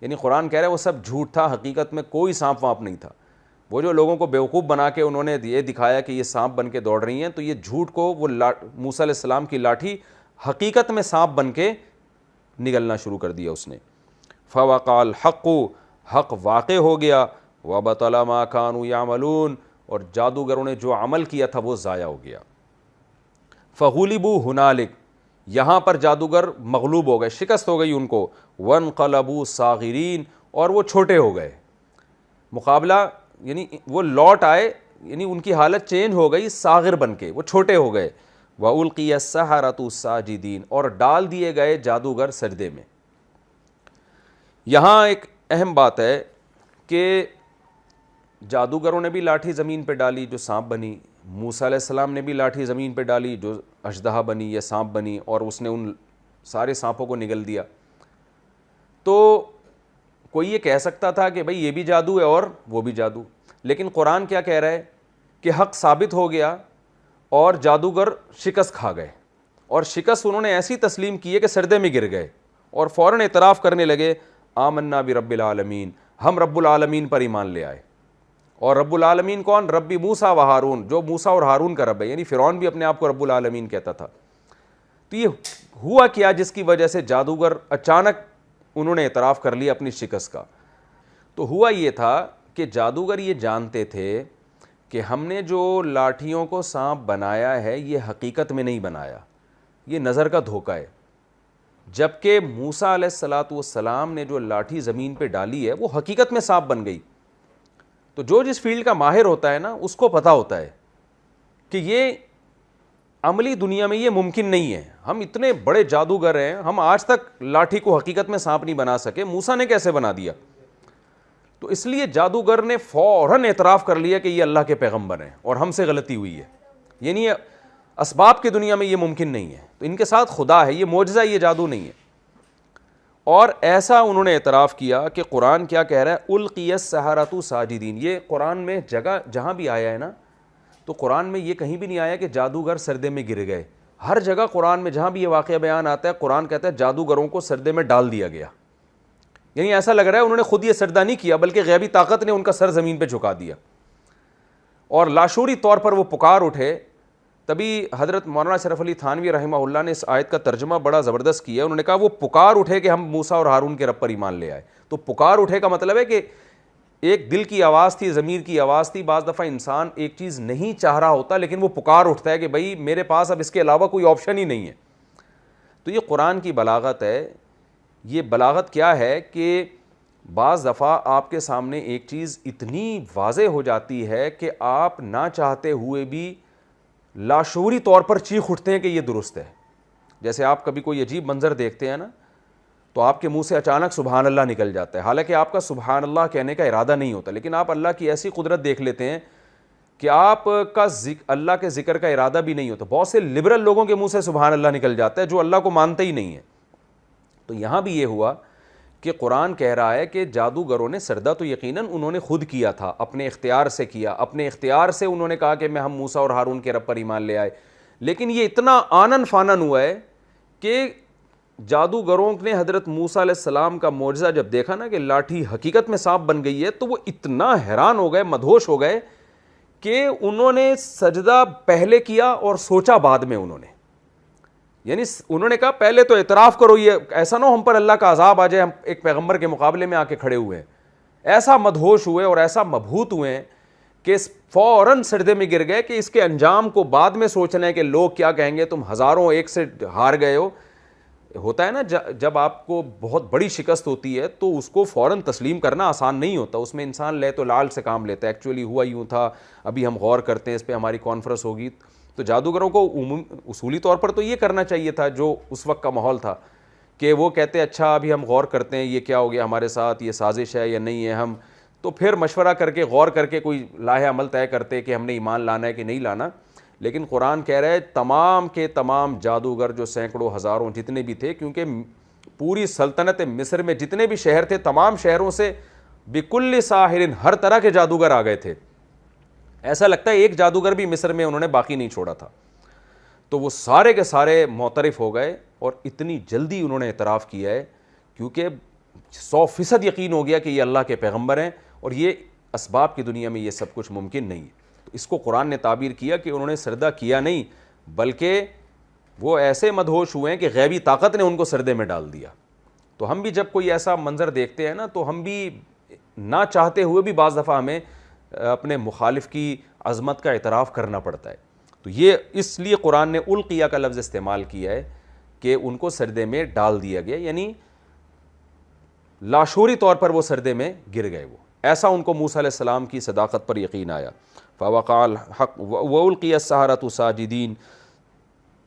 یعنی قرآن کہہ رہا ہے وہ سب جھوٹ تھا, حقیقت میں کوئی سانپ وانپ نہیں تھا. وہ جو لوگوں کو بیوقوف بنا کے انہوں نے یہ دکھایا کہ یہ سانپ بن کے دوڑ رہی ہیں, تو یہ جھوٹ کو وہ موسیٰ علیہ السلام کی لاٹھی حقیقت میں سانپ بن کے نگلنا شروع کر دیا اس نے. فوقع الحق, حق واقع ہو گیا. وبطل ما كانوا يعملون, اور جادوگروں نے جو عمل کیا تھا وہ ضائع ہو گیا. فغلبوا هنالک, یہاں پر جادوگر مغلوب ہو گئے, شکست ہو گئی ان کو. وانقلبوا صاغرین, اور وہ چھوٹے ہو گئے. مقابلہ یعنی وہ لوٹ آئے, یعنی ان کی حالت چینج ہو گئی, صاغر بن کے وہ چھوٹے ہو گئے. وَأُلْقِيَ السَّحَرَةُ سَاجِدِينَ, اور ڈال دیے گئے جادوگر سجدے میں. یہاں ایک اہم بات ہے کہ جادوگروں نے بھی لاٹھی زمین پہ ڈالی جو سانپ بنی, موسیٰ علیہ السلام نے بھی لاٹھی زمین پہ ڈالی جو اژدہا بنی یا سانپ بنی, اور اس نے ان سارے سانپوں کو نگل دیا. تو کوئی یہ کہہ سکتا تھا کہ بھئی یہ بھی جادو ہے اور وہ بھی جادو, لیکن قرآن کیا کہہ رہا ہے کہ حق ثابت ہو گیا اور جادوگر شکست کھا گئے, اور شکست انہوں نے ایسی تسلیم کی ہے کہ سجدے میں گر گئے اور فوراً اعتراف کرنے لگے آمنا برب العالمین, ہم رب العالمین پر ایمان لے آئے. اور رب العالمین کون؟ ربی موسیٰ و ہارون, جو موسیٰ اور ہارون کا رب ہے. یعنی فرعون بھی اپنے آپ کو رب العالمین کہتا تھا. تو یہ ہوا کیا جس کی وجہ سے جادوگر اچانک انہوں نے اعتراف کر لیا اپنی شکست کا؟ تو ہوا یہ تھا کہ جادوگر یہ جانتے تھے کہ ہم نے جو لاٹھیوں کو سانپ بنایا ہے یہ حقیقت میں نہیں بنایا, یہ نظر کا دھوکہ ہے. جبکہ موسیٰ علیہ السلام نے جو لاٹھی زمین پہ ڈالی ہے وہ حقیقت میں سانپ بن گئی. تو جو جس فیلڈ کا ماہر ہوتا ہے نا اس کو پتہ ہوتا ہے کہ یہ عملی دنیا میں یہ ممکن نہیں ہے. ہم اتنے بڑے جادوگر ہیں, ہم آج تک لاٹھی کو حقیقت میں سانپ نہیں بنا سکے, موسیٰ نے کیسے بنا دیا؟ تو اس لیے جادوگر نے فوراً اعتراف کر لیا کہ یہ اللہ کے پیغمبر ہیں اور ہم سے غلطی ہوئی ہے. یعنی اسباب کی دنیا میں یہ ممکن نہیں ہے, تو ان کے ساتھ خدا ہے, یہ معجزہ, یہ جادو نہیں ہے. اور ایسا انہوں نے اعتراف کیا کہ قرآن کیا کہہ رہا ہے القی السحرۃ ساجدین. یہ قرآن میں جگہ جہاں بھی آیا ہے نا, تو قرآن میں یہ کہیں بھی نہیں آیا کہ جادوگر سجدے میں گر گئے. ہر جگہ قرآن میں جہاں بھی یہ واقعہ بیان آتا ہے قرآن کہتا ہے جادوگروں کو سجدے میں ڈال دیا گیا. یعنی ایسا لگ رہا ہے انہوں نے خود یہ سجدہ نہیں کیا بلکہ غیبی طاقت نے ان کا سر زمین پہ جھکا دیا, اور لاشعوری طور پر وہ پکار اٹھے تبھی حضرت مولانا اشرف علی تھانوی رحمہ اللہ نے اس آیت کا ترجمہ بڑا زبردست کیا ہے. انہوں نے کہا وہ پکار اٹھے کہ ہم موسیٰ اور ہارون کے رب پر ایمان لے آئے. تو پکار اٹھے کا مطلب ہے کہ ایک دل کی آواز تھی, ضمیر کی آواز تھی. بعض دفعہ انسان ایک چیز نہیں چاہ رہا ہوتا لیکن وہ پکار اٹھتا ہے کہ بھائی میرے پاس اب اس کے علاوہ کوئی آپشن ہی نہیں ہے. تو یہ قرآن کی بلاغت ہے. یہ بلاغت کیا ہے کہ بعض دفعہ آپ کے سامنے ایک چیز اتنی واضح ہو جاتی ہے کہ آپ نہ چاہتے ہوئے بھی لاشعوری طور پر چیخ اٹھتے ہیں کہ یہ درست ہے. جیسے آپ کبھی کوئی عجیب منظر دیکھتے ہیں نا, تو آپ کے منہ سے اچانک سبحان اللہ نکل جاتا ہے, حالانکہ آپ کا سبحان اللہ کہنے کا ارادہ نہیں ہوتا, لیکن آپ اللہ کی ایسی قدرت دیکھ لیتے ہیں کہ آپ کا اللہ کے ذکر کا ارادہ بھی نہیں ہوتا. بہت سے لبرل لوگوں کے منہ سے سبحان اللہ نکل جاتا ہے جو اللہ کو مانتے ہی نہیں ہیں. تو یہاں بھی یہ ہوا کہ قرآن کہہ رہا ہے کہ جادوگروں نے سجدہ تو یقیناً انہوں نے خود کیا تھا, اپنے اختیار سے کیا, اپنے اختیار سے انہوں نے کہا کہ میں ہم موسیٰ اور ہارون کے رب پر ایمان لے آئے. لیکن یہ اتنا آنن فانن ہوا ہے کہ جادوگروں نے حضرت موسیٰ علیہ السلام کا معجزہ جب دیکھا نا کہ لاٹھی حقیقت میں سانپ بن گئی ہے, تو وہ اتنا حیران ہو گئے, مدہوش ہو گئے کہ انہوں نے سجدہ پہلے کیا اور سوچا بعد میں انہوں نے. یعنی انہوں نے کہا پہلے تو اعتراف کرو, یہ ایسا نہ ہو ہم پر اللہ کا عذاب آ جائے, ہم ایک پیغمبر کے مقابلے میں آ کے کھڑے ہوئے ہیں. ایسا مدہوش ہوئے اور ایسا مبہوت ہوئے ہیں کہ فوراً سجدے میں گر گئے کہ اس کے انجام کو بعد میں سوچنا ہے کہ لوگ کیا کہیں گے, تم ہزاروں ایک سے ہار گئے ہو. ہوتا ہے نا جب آپ کو بہت بڑی شکست ہوتی ہے تو اس کو فوراً تسلیم کرنا آسان نہیں ہوتا, اس میں انسان لے تو لال سے کام لیتا ہے. ایکچولی ہوا یوں تھا, ابھی ہم غور کرتے ہیں, اس پہ ہماری کانفرنس ہوگی. تو جادوگروں کو اصولی طور پر تو یہ کرنا چاہیے تھا جو اس وقت کا ماحول تھا, کہ وہ کہتے اچھا ابھی ہم غور کرتے ہیں یہ کیا ہو گیا ہمارے ساتھ, یہ سازش ہے یا نہیں ہے, ہم تو پھر مشورہ کر کے غور کر کے کوئی لاہ عمل طے کرتے کہ ہم نے ایمان لانا ہے کہ نہیں لانا. لیکن قرآن کہہ رہے تمام کے تمام جادوگر جو سینکڑوں ہزاروں جتنے بھی تھے, کیونکہ پوری سلطنت مصر میں جتنے بھی شہر تھے تمام شہروں سے بکل ساحر ہر طرح کے جادوگر آ گئے تھے. ایسا لگتا ہے ایک جادوگر بھی مصر میں انہوں نے باقی نہیں چھوڑا تھا. تو وہ سارے کے سارے معترف ہو گئے اور اتنی جلدی انہوں نے اعتراف کیا ہے کیونکہ 100% یقین ہو گیا کہ یہ اللہ کے پیغمبر ہیں اور یہ اسباب کی دنیا میں یہ سب کچھ ممکن نہیں ہے. تو اس کو قرآن نے تعبیر کیا کہ انہوں نے سجدہ کیا نہیں بلکہ وہ ایسے مدہوش ہوئے ہیں کہ غیبی طاقت نے ان کو سجدے میں ڈال دیا. تو ہم بھی جب کوئی ایسا منظر دیکھتے ہیں نا تو ہم بھی نہ چاہتے ہوئے بھی بعض دفعہ ہمیں اپنے مخالف کی عظمت کا اعتراف کرنا پڑتا ہے. تو یہ اس لیے قرآن نے القیہ کا لفظ استعمال کیا ہے کہ ان کو سجدے میں ڈال دیا گیا, یعنی لاشعوری طور پر وہ سجدے میں گر گئے. وہ ایسا ان کو موسیٰ علیہ السلام کی صداقت پر یقین آیا. فوقع الحق والقی السحرۃ ساجدین,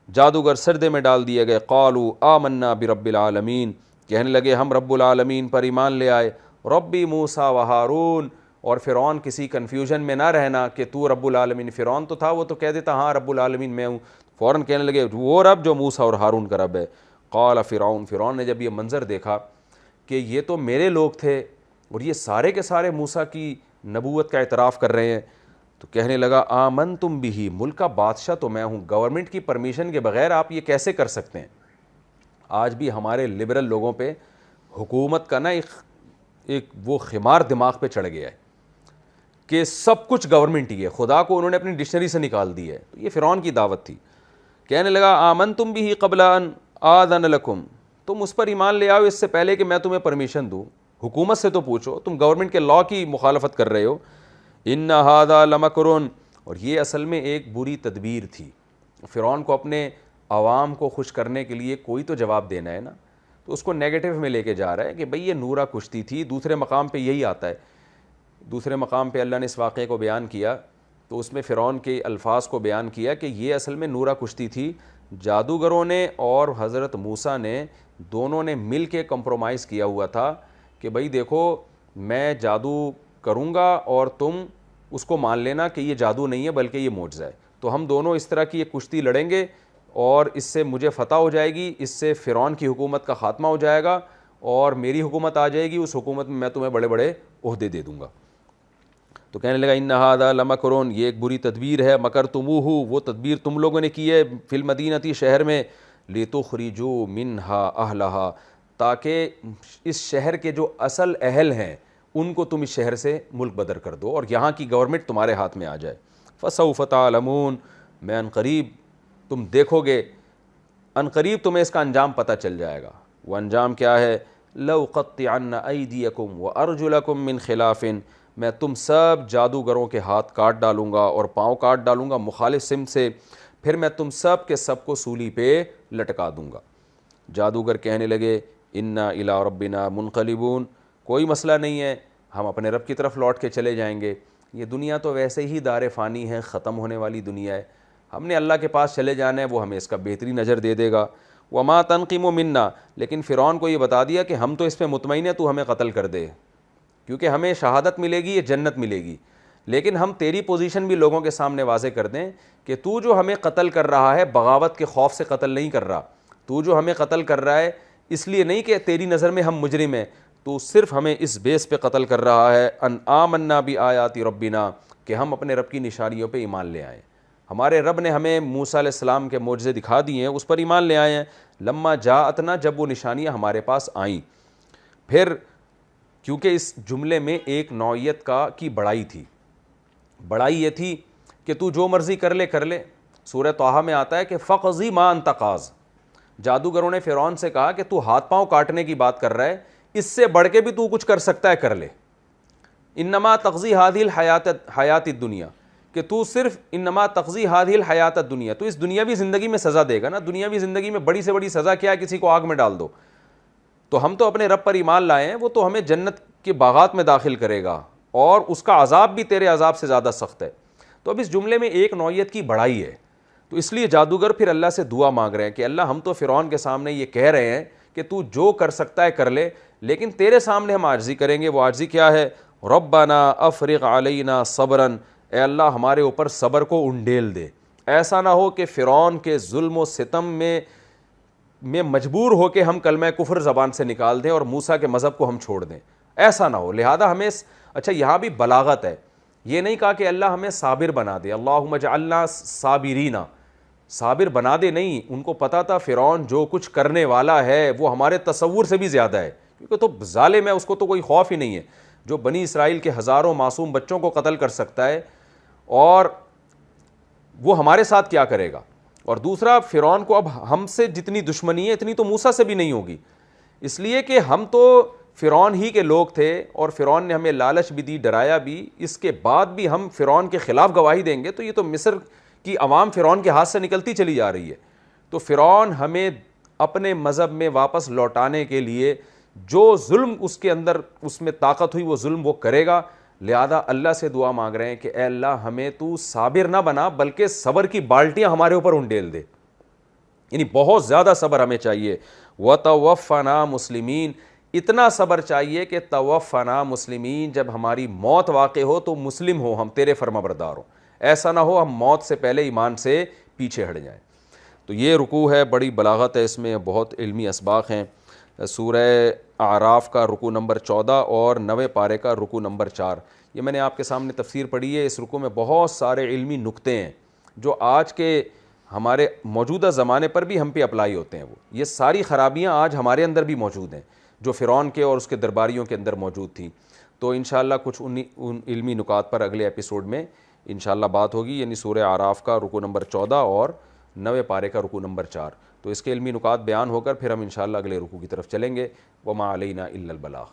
جادوگر سجدے میں ڈال دیے گئے. قالوا آمنا برب العالمین, کہنے لگے ہم رب العالمین پر ایمان لے آئے. ربی موسیٰ و ہارون, اور فرعون کسی کنفیوژن میں نہ رہنا کہ تو رب العالمین. فرعون تو تھا وہ تو کہہ دیتا ہاں رب العالمین میں ہوں, فوراً کہنے لگے وہ رب جو موسیٰ اور ہارون کا رب ہے. قال فرعون, فرعون نے جب یہ منظر دیکھا کہ یہ تو میرے لوگ تھے اور یہ سارے کے سارے موسیٰ کی نبوت کا اعتراف کر رہے ہیں, تو کہنے لگا آمنتم بہ, ملک کا بادشاہ تو میں ہوں, گورنمنٹ کی پرمیشن کے بغیر آپ یہ کیسے کر سکتے ہیں. آج بھی ہمارے لبرل لوگوں پہ حکومت کا نا ایک وہ خمار دماغ پہ چڑھ گیا ہے کہ سب کچھ گورنمنٹ ہی ہے, خدا کو انہوں نے اپنی ڈکشنری سے نکال دی ہے. تو یہ فرعون کی دعوت تھی. کہنے لگا آمنتم بہ قبل ان آذن لکم, تم اس پر ایمان لے آؤ اس سے پہلے کہ میں تمہیں پرمیشن دوں. حکومت سے تو پوچھو, تم گورنمنٹ کے لاء کی مخالفت کر رہے ہو. ان ھذا لمکر, اور یہ اصل میں ایک بری تدبیر تھی. فرعون کو اپنے عوام کو خوش کرنے کے لیے کوئی تو جواب دینا ہے نا, تو اس کو نیگیٹو میں لے کے جا رہا ہے کہ بھئی یہ نورا کشتی تھی. دوسرے مقام پہ یہی آتا ہے, دوسرے مقام پہ اللہ نے اس واقعے کو بیان کیا تو اس میں فرعون کے الفاظ کو بیان کیا کہ یہ اصل میں نورا کشتی تھی. جادوگروں نے اور حضرت موسیٰ نے دونوں نے مل کے کمپرومائز کیا ہوا تھا کہ بھئی دیکھو میں جادو کروں گا اور تم اس کو مان لینا کہ یہ جادو نہیں ہے بلکہ یہ معجزہ ہے. تو ہم دونوں اس طرح کی ایک کشتی لڑیں گے اور اس سے مجھے فتح ہو جائے گی, اس سے فرعون کی حکومت کا خاتمہ ہو جائے گا اور میری حکومت آ جائے گی. اس حکومت میں تمہیں بڑے بڑے عہدے دے دوں گا. تو کہنے لگا ان ھذا لمکر, یہ ایک بری تدبیر ہے. مکرتموہ, وہ تدبیر تم لوگوں نے کی ہے فی المدینۃ, شہر میں. لتخرجوا منہا اہلہا, تاکہ اس شہر کے جو اصل اہل ہیں ان کو تم اس شہر سے ملک بدر کر دو اور یہاں کی گورنمنٹ تمہارے ہاتھ میں آ جائے. فسوف تعلمون, میں عنقریب تم دیکھو گے، عنقریب تمہیں اس کا انجام پتہ چل جائے گا۔ وہ انجام کیا ہے؟ لَأُقَطِّعَنَّ أَيْدِيَكُمْ وَأَرْجُلَكُمْ مِنْ خِلَافٍ، میں تم سب جادوگروں کے ہاتھ کاٹ ڈالوں گا اور پاؤں کاٹ ڈالوں گا مخالف سمت سے، پھر میں تم سب کے سب کو سولی پہ لٹکا دوں گا۔ جادوگر کہنے لگے اِنَّا إِلَىٰ رَبِّنَا مُنْقَلِبُونَ، کوئی مسئلہ نہیں ہے، ہم اپنے رب کی طرف لوٹ کے چلے جائیں گے، یہ دنیا تو ویسے ہی دار فانی ہے، ختم ہونے والی دنیا ہے، ہم نے اللہ کے پاس چلے جانا ہے، وہ ہمیں اس کا بہترین اجر دے دے گا۔ وَمَا تَنْقِمُ مِنَّا، لیکن فرعون کو یہ بتا دیا کہ ہم تو اس پہ مطمئن ہیں تو ہمیں قتل کر دے، کیونکہ ہمیں شہادت ملے گی، یہ جنت ملے گی، لیکن ہم تیری پوزیشن بھی لوگوں کے سامنے واضح کر دیں کہ تو جو ہمیں قتل کر رہا ہے بغاوت کے خوف سے قتل نہیں کر رہا، تو جو ہمیں قتل کر رہا ہے اس لیے نہیں کہ تیری نظر میں ہم مجرم ہیں، تو صرف ہمیں اس بیس پہ قتل کر رہا ہے ان آمنا بآیات ربنا، کہ ہم اپنے رب کی نشانیوں پہ ایمان لے آئیں، ہمارے رب نے ہمیں موسیٰ علیہ السلام کے معجزے دکھا دیے ہیں، اس پر ایمان لے آئے ہیں۔ لما جاءتنا، جب وہ نشانیاں ہمارے پاس آئیں، پھر کیونکہ اس جملے میں ایک نوعیت کی بڑائی تھی، بڑائی یہ تھی کہ تو جو مرضی کر لے۔ سورہ طٰہٰ میں آتا ہے کہ فَقْضِ مَا أَنْتَ قَاضٍ، جادوگروں نے فرعون سے کہا کہ تو ہاتھ پاؤں کاٹنے کی بات کر رہا ہے، اس سے بڑھ کے بھی تو کچھ کر سکتا ہے کر لے۔ انما تقضی هذه الحیات الدنیا، کہ تو صرف انما تقضی هذه الحیات الدنیا، تو اس دنیاوی زندگی میں سزا دے گا نا، دنیاوی زندگی میں بڑی سے بڑی سزا کیا ہے؟ کسی کو آگ میں ڈال دو، تو ہم تو اپنے رب پر ایمان لائے ہیں، وہ تو ہمیں جنت کے باغات میں داخل کرے گا اور اس کا عذاب بھی تیرے عذاب سے زیادہ سخت ہے۔ تو اب اس جملے میں ایک نوعیت کی بڑائی ہے، تو اس لیے جادوگر پھر اللہ سے دعا مانگ رہے ہیں کہ اللہ ہم تو فرعون کے سامنے یہ کہہ رہے ہیں کہ تو جو کر سکتا ہے کر لے، لیکن تیرے سامنے ہم عاجزی کریں گے۔ وہ عاجزی کیا ہے؟ ربنا افرغ علینا صبرا، اے اللہ ہمارے اوپر صبر کو انڈیل دے، ایسا نہ ہو کہ فرعون کے ظلم و ستم میں مجبور ہو کے ہم کلمہ کفر زبان سے نکال دیں اور موسیٰ کے مذہب کو ہم چھوڑ دیں، ایسا نہ ہو۔ لہذا ہمیں اچھا یہاں بھی بلاغت ہے، یہ نہیں کہا کہ اللہ ہمیں صابر بنا دے، اللہم اجعلنا صابرین، صابر بنا دے نہیں، ان کو پتا تھا فرعون جو کچھ کرنے والا ہے وہ ہمارے تصور سے بھی زیادہ ہے، کیونکہ تو ظالم ہے، اس کو تو کوئی خوف ہی نہیں ہے، جو بنی اسرائیل کے ہزاروں معصوم بچوں کو قتل کر سکتا ہے، اور وہ ہمارے ساتھ کیا کرے گا۔ اور دوسرا، فرعون کو اب ہم سے جتنی دشمنی ہے اتنی تو موسیٰ سے بھی نہیں ہوگی، اس لیے کہ ہم تو فرعون ہی کے لوگ تھے اور فرعون نے ہمیں لالچ بھی دی، ڈرایا بھی، اس کے بعد بھی ہم فرعون کے خلاف گواہی دیں گے تو یہ تو مصر کی عوام فرعون کے ہاتھ سے نکلتی چلی جا رہی ہے۔ تو فرعون ہمیں اپنے مذہب میں واپس لوٹانے کے لیے جو ظلم اس کے اندر اس میں طاقت ہوئی وہ ظلم وہ کرے گا، لہذا اللہ سے دعا مانگ رہے ہیں کہ اے اللہ ہمیں تو صابر نہ بنا بلکہ صبر کی بالٹیاں ہمارے اوپر انڈیل دے، یعنی بہت زیادہ صبر ہمیں چاہیے۔ وَتَوَفَّنَا مُسْلِمِينَ، اتنا صبر چاہیے کہ توفنا مسلمین، جب ہماری موت واقع ہو تو مسلم ہو، ہم تیرے فرما بردار ہوں، ایسا نہ ہو ہم موت سے پہلے ایمان سے پیچھے ہٹ جائیں۔ تو یہ رکوع ہے، بڑی بلاغت ہے اس میں، بہت علمی اسباق ہیں۔ سورہ اعراف کا رکوع نمبر 14 اور 9 پارے کا رکوع نمبر 4، یہ میں نے آپ کے سامنے تفسیر پڑھی ہے۔ اس رکوع میں بہت سارے علمی نکتے ہیں جو آج کے ہمارے موجودہ زمانے پر بھی ہم پہ اپلائی ہوتے ہیں، وہ یہ ساری خرابیاں آج ہمارے اندر بھی موجود ہیں جو فرعون کے اور اس کے درباریوں کے اندر موجود تھیں۔ تو انشاءاللہ کچھ ان علمی نکات پر اگلے ایپیسوڈ میں انشاءاللہ بات ہوگی، یعنی سورہ اعراف کا رکوع نمبر 14 اور 9 پارے کا رکوع نمبر 4، تو اس کے علمی نکات بیان ہو کر پھر ہم انشاءاللہ اگلے رکوع کی طرف چلیں گے۔ وما علینا الا البلاغ۔